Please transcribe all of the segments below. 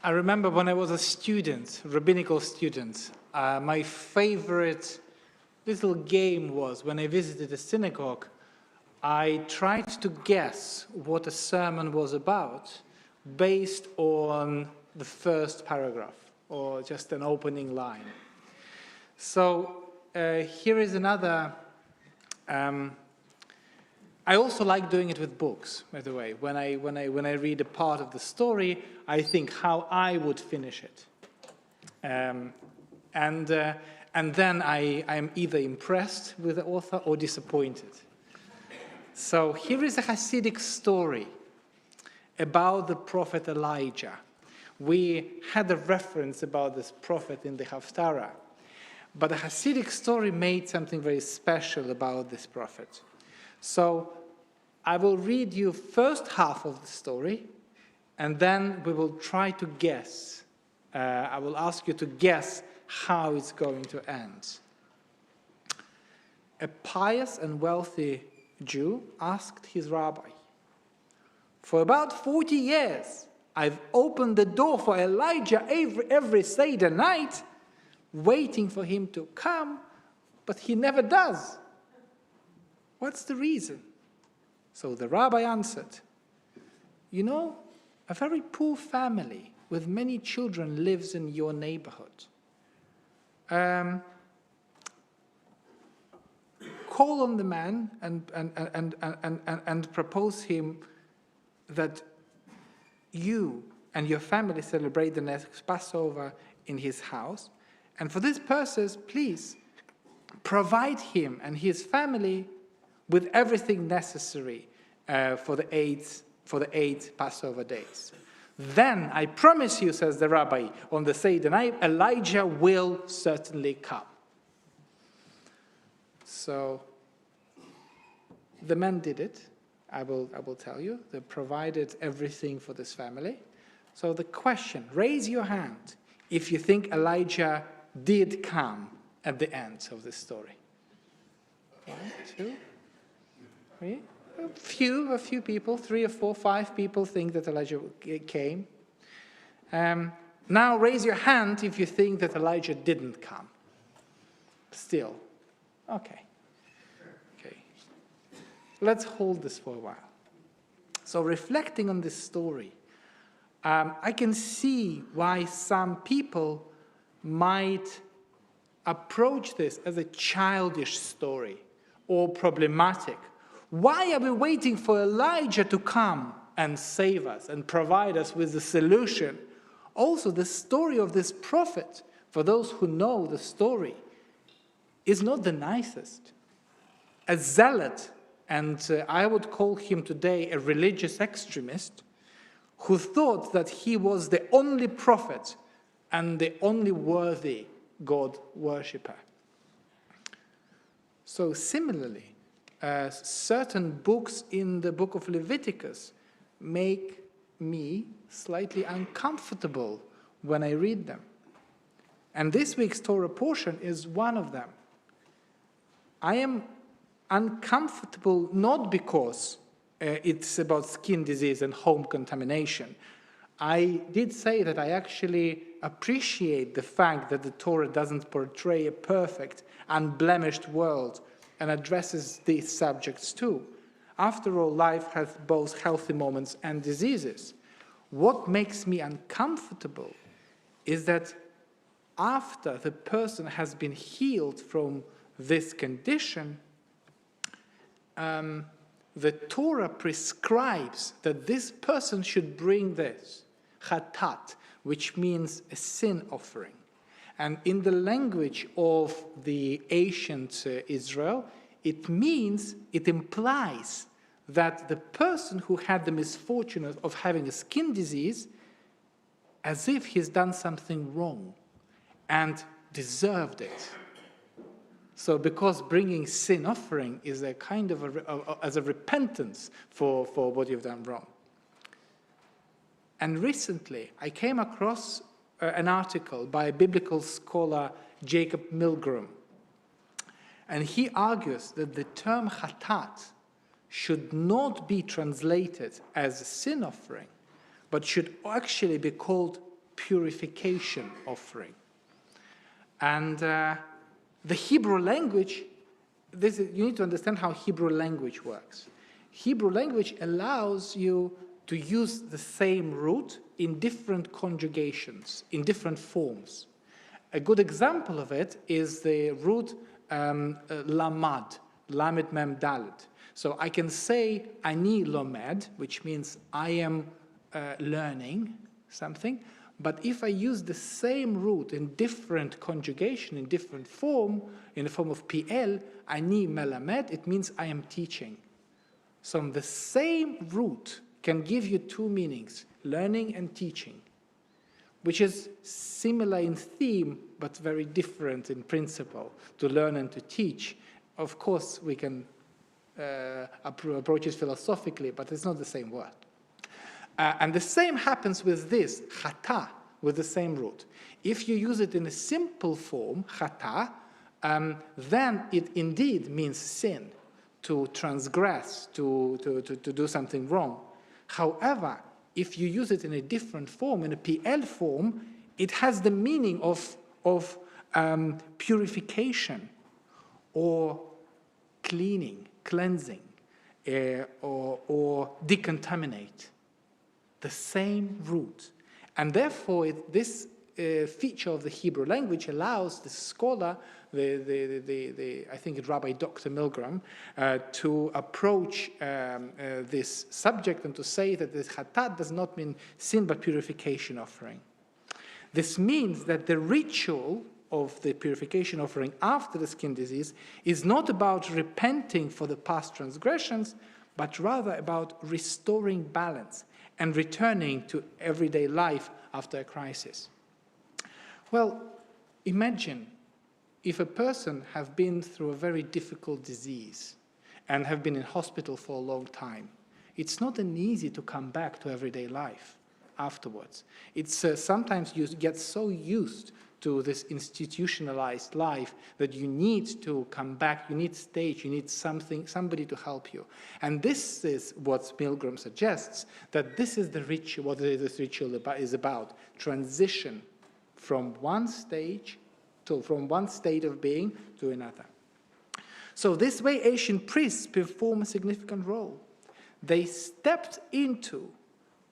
I remember when I was a student, rabbinical student, my favorite little game was when I visited a synagogue, I tried to guess what a sermon was about based on the first paragraph or just an opening line. So here is another. I also like doing it with books, by the way. When I read a part of the story, I think how I would finish it, and then I'm either impressed with the author or disappointed. So here is a Hasidic story about the prophet Elijah. We had a reference about this prophet in the Haftarah, but the Hasidic story made something very special about this prophet. So I will read you first half of the story, and then we will try to guess. I will ask you to guess how it's going to end. A pious and wealthy Jew asked his rabbi, "For about 40 years, I've opened the door for Elijah every Seder night, waiting for him to come, but he never does. What's the reason?" So the rabbi answered, "You know, a very poor family with many children lives in your neighborhood. Call on the man and propose him that you and your family celebrate the next Passover in his house. And for this purpose, please provide him and his family with everything necessary for the eight Passover days. Then I promise you," says the rabbi, "on the Seder night, Elijah will certainly come." So the men did it. I will tell you. They provided everything for this family. So the question, raise your hand if you think Elijah did come at the end of this story. 1, 2, 3. A few people, 3 or 4, 5 people think that Elijah came. Now raise your hand if you think that Elijah didn't come. Still. Okay. Let's hold this for a while. So reflecting on this story, I can see why some people might approach this as a childish story or problematic. Why are we waiting for Elijah to come and save us and provide us with the solution? Also, the story of this prophet, for those who know the story, is not the nicest. A zealot, and I would call him today a religious extremist, who thought that he was the only prophet and the only worthy God worshipper. So similarly, certain books in the book of Leviticus make me slightly uncomfortable when I read them. And this week's Torah portion is one of them. I am uncomfortable not because it's about skin disease and home contamination. I did say that I actually appreciate the fact that the Torah doesn't portray a perfect, unblemished world and addresses these subjects too. After all, life has both healthy moments and diseases. What makes me uncomfortable is that after the person has been healed from this condition, the Torah prescribes that this person should bring this, chatat, which means a sin offering. And in the language of the ancient Israel, it implies that the person who had the misfortune of having a skin disease, as if he's done something wrong and deserved it. So because bringing sin offering is a kind of as a repentance for what you've done wrong. And recently, I came across an article by biblical scholar Jacob Milgrom. And he argues that the term chatat should not be translated as a sin offering, but should actually be called purification offering. And the Hebrew language, you need to understand how Hebrew language works. Hebrew language allows you to use the same root in different conjugations, in different forms. A good example of it is the root lamad, lamed mem dalet. So I can say ani lomed, which means I am learning something, but if I use the same root in different conjugation, in different form, in the form of PL, ani melamed, it means I am teaching. So the same root can give you two meanings, learning and teaching, which is similar in theme, but very different in principle, to learn and to teach. Of course, we can approach it philosophically, but it's not the same word. And the same happens with this, chata, with the same root. If you use it in a simple form, chata, then it indeed means sin, to transgress, to do something wrong. However, if you use it in a different form, in a PL form, it has the meaning of purification or cleansing, or decontaminate. The same root. And therefore, this feature of the Hebrew language allows the scholar, I think it's Rabbi Dr. Milgram, to approach this subject and to say that this chatat does not mean sin but purification offering. This means that the ritual of the purification offering after the skin disease is not about repenting for the past transgressions, but rather about restoring balance and returning to everyday life after a crisis. Well, imagine if a person have been through a very difficult disease and have been in hospital for a long time. It's not an easy to come back to everyday life afterwards. It's sometimes you get so used to this institutionalized life that you need to come back, you need stage, you need somebody to help you. And this is what Milgram suggests, that this is the ritual, what this ritual is about, transition from one state of being to another. So this way ancient priests perform a significant role. They stepped into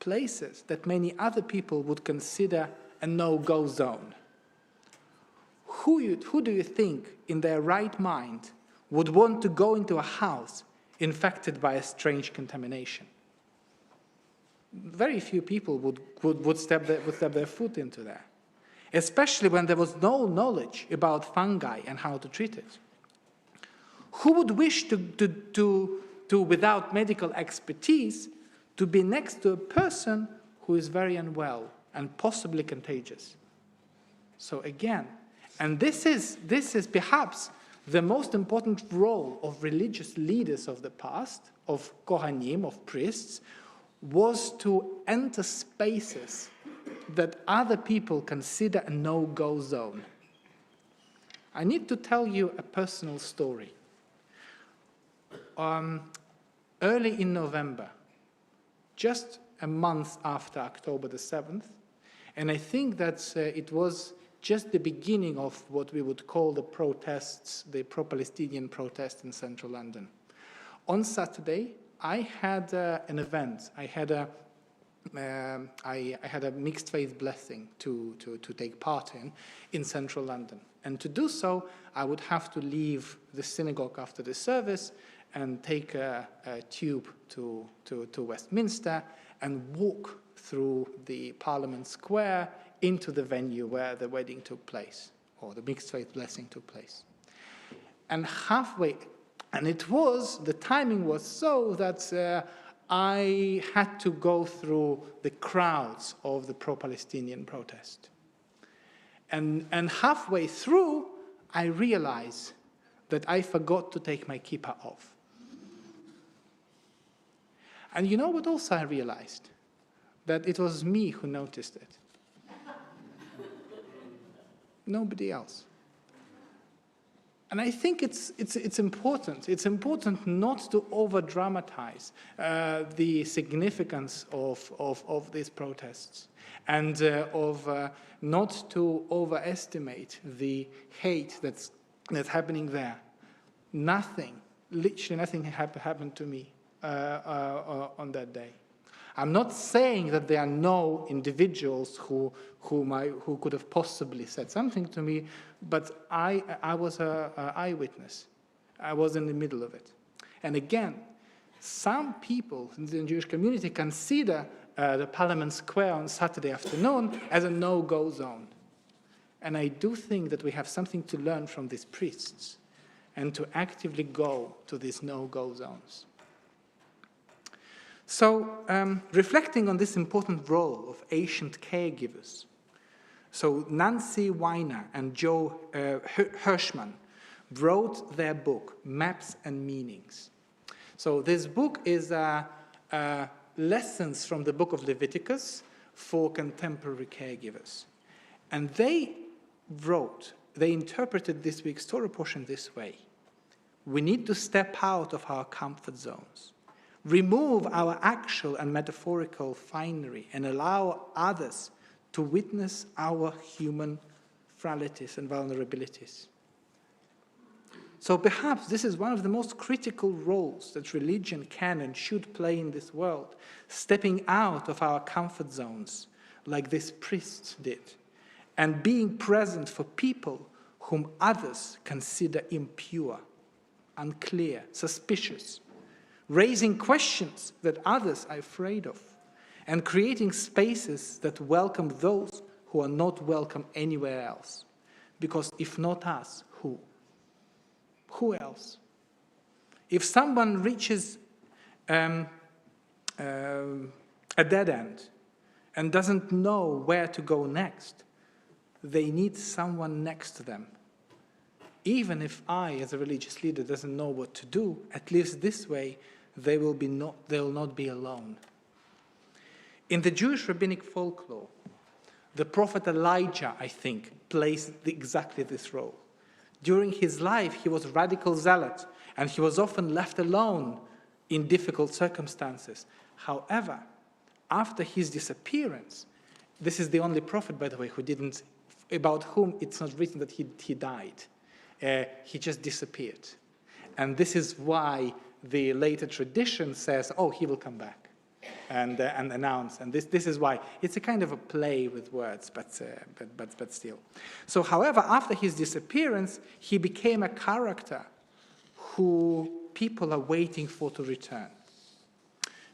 places that many other people would consider a no-go zone. Who do you think in their right mind would want to go into a house infected by a strange contamination? Very few people would step their foot into there, especially when there was no knowledge about fungi and how to treat it. Who would wish to without medical expertise, to be next to a person who is very unwell and possibly contagious? So again, and this is perhaps the most important role of religious leaders of the past, of Kohanim, of priests, was to enter spaces that other people consider a no-go zone. I need to tell you a personal story. Early in November, just a month after October the 7th, and I think that it was just the beginning of what we would call the protests, the pro-Palestinian protests in central London. On Saturday, I had an event. I had a mixed faith blessing to take part in central London. And to do so, I would have to leave the synagogue after the service and take a tube to Westminster and walk through the Parliament Square into the venue where the wedding took place, or the mixed faith blessing took place. And halfway, and the timing was so that I had to go through the crowds of the pro-Palestinian protest. And halfway through, I realized that I forgot to take my kippah off. And you know what also I realized? That it was me who noticed it. Nobody else. And I think it's important. It's important not to over-dramatize the significance of these protests, and not to overestimate the hate that's happening there. Literally nothing happened to me on that day. I'm not saying that there are no individuals who could have possibly said something to me, but I was an eyewitness. I was in the middle of it. And again, some people in the Jewish community consider the Parliament Square on Saturday afternoon as a no-go zone. And I do think that we have something to learn from these priests and to actively go to these no-go zones. So, reflecting on this important role of ancient caregivers, so Nancy Weiner and Joe Hirschman wrote their book, Maps and Meanings. So this book is lessons from the book of Leviticus for contemporary caregivers. And they interpreted this week's Torah portion this way. We need to step out of our comfort zones, remove our actual and metaphorical finery, and allow others to witness our human frailties and vulnerabilities. So perhaps this is one of the most critical roles that religion can and should play in this world, stepping out of our comfort zones, like these priests did, and being present for people whom others consider impure, unclear, suspicious, raising questions that others are afraid of, and creating spaces that welcome those who are not welcome anywhere else. Because if not us, who? Who else? If someone reaches a dead end and doesn't know where to go next, they need someone next to them. Even if I, as a religious leader, doesn't know what to do, at least this way, they will not be alone. In the Jewish rabbinic folklore, the prophet Elijah, I think, plays exactly this role. During his life, he was a radical zealot, and he was often left alone in difficult circumstances. However, after his disappearance, this is the only prophet, by the way, about whom it's not written that he died. He just disappeared. And this is why the later tradition says, oh, he will come back and announce. And this is why. It's a kind of a play with words, but still. So, however, after his disappearance, he became a character who people are waiting for to return.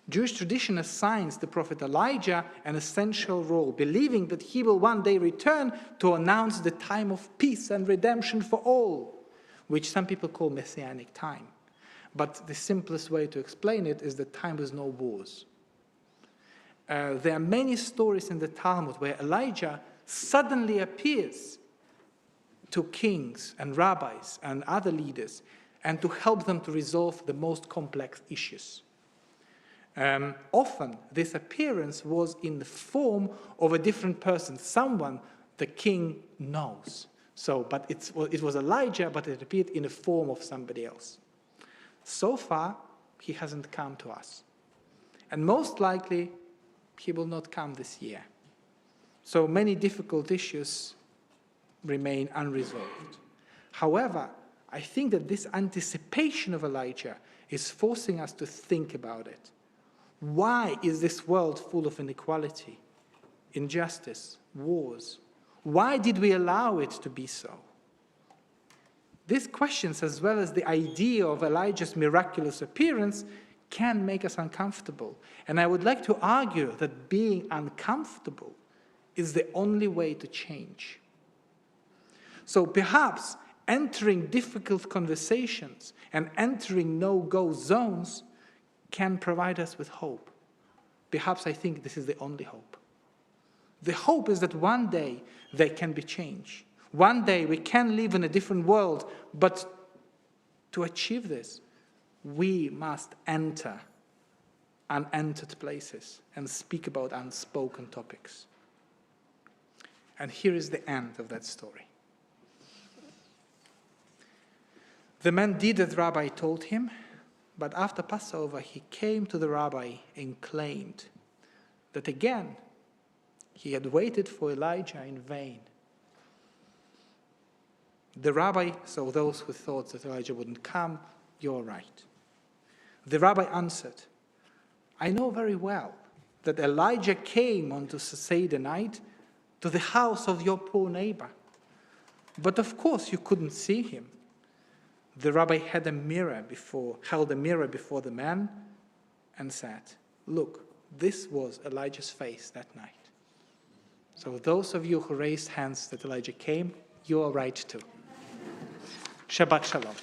Jewish tradition assigns the prophet Elijah an essential role, believing that he will one day return to announce the time of peace and redemption for all, which some people call messianic time. But the simplest way to explain it is that time with no wars. There are many stories in the Talmud where Elijah suddenly appears to kings and rabbis and other leaders and to help them to resolve the most complex issues. Often, this appearance was in the form of a different person, someone the king knows. But it was Elijah, but it appeared in the form of somebody else. So far, he hasn't come to us. And most likely, he will not come this year. So many difficult issues remain unresolved. However, I think that this anticipation of Elijah is forcing us to think about it. Why is this world full of inequality, injustice, wars? Why did we allow it to be so? These questions, as well as the idea of Elijah's miraculous appearance, can make us uncomfortable. And I would like to argue that being uncomfortable is the only way to change. So perhaps entering difficult conversations and entering no-go zones can provide us with hope. Perhaps I think this is the only hope. The hope is that one day there can be change. One day we can live in a different world, but to achieve this, we must enter unentered places and speak about unspoken topics. And here is the end of that story. The man did as Rabbi told him, but after Passover he came to the Rabbi and claimed that again he had waited for Elijah in vain. The Rabbi, so those who thought that Elijah wouldn't come, you're right. The Rabbi answered, I know very well that Elijah came on to Seder night to the house of your poor neighbor. But of course you couldn't see him. The Rabbi held a mirror before the man and said, look, this was Elijah's face that night. So those of you who raised hands that Elijah came, you are right too. Shabbat Shalom.